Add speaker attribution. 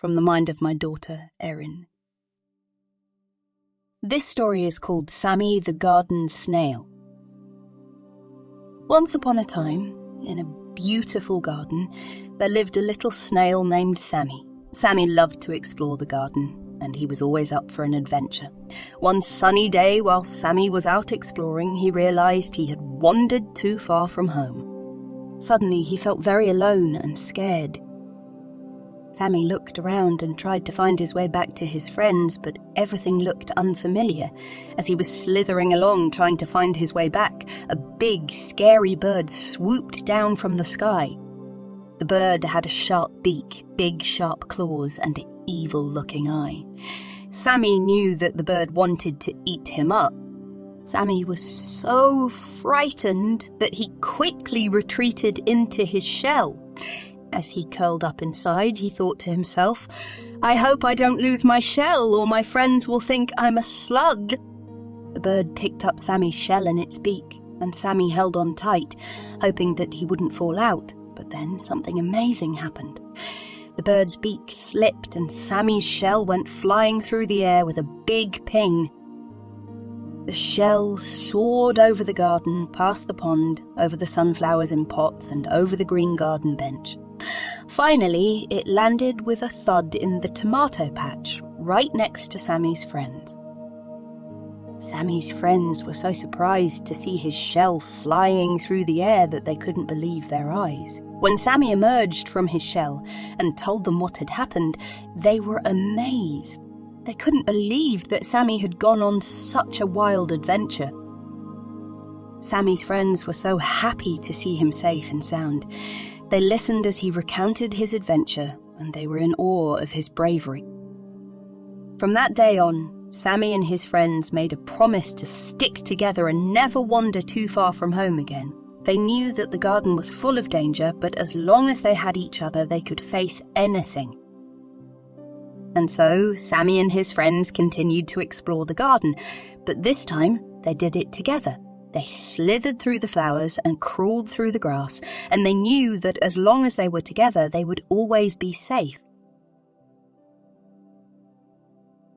Speaker 1: from the mind of my daughter, Erin. This story is called Sammy the Garden Snail. Once upon a time, in a beautiful garden, there lived a little snail named Sammy. Sammy loved to explore the garden, and he was always up for an adventure. One sunny day, while Sammy was out exploring, he realized he had wandered too far from home. Suddenly, he felt very alone and scared. Sammy looked around and tried to find his way back to his friends, but everything looked unfamiliar. As he was slithering along trying to find his way back, a big, scary bird swooped down from the sky. The bird had a sharp beak, big, sharp claws, and an evil-looking eye. Sammy knew that the bird wanted to eat him up. Sammy was so frightened that he quickly retreated into his shell. As he curled up inside, he thought to himself, "I hope I don't lose my shell, or my friends will think I'm a slug." The bird picked up Sammy's shell in its beak, and Sammy held on tight, hoping that he wouldn't fall out. But then something amazing happened. The bird's beak slipped, and Sammy's shell went flying through the air with a big ping. The shell soared over the garden, past the pond, over the sunflowers in pots, and over the green garden bench. Finally, it landed with a thud in the tomato patch, right next to Sammy's friends. Sammy's friends were so surprised to see his shell flying through the air that they couldn't believe their eyes. When Sammy emerged from his shell and told them what had happened, they were amazed. They couldn't believe that Sammy had gone on such a wild adventure. Sammy's friends were so happy to see him safe and sound. They listened as he recounted his adventure, and they were in awe of his bravery. From that day on, Sammy and his friends made a promise to stick together and never wander too far from home again. They knew that the garden was full of danger, but as long as they had each other, they could face anything. And so, Sammy and his friends continued to explore the garden, but this time, they did it together. They slithered through the flowers and crawled through the grass, and they knew that as long as they were together, they would always be safe.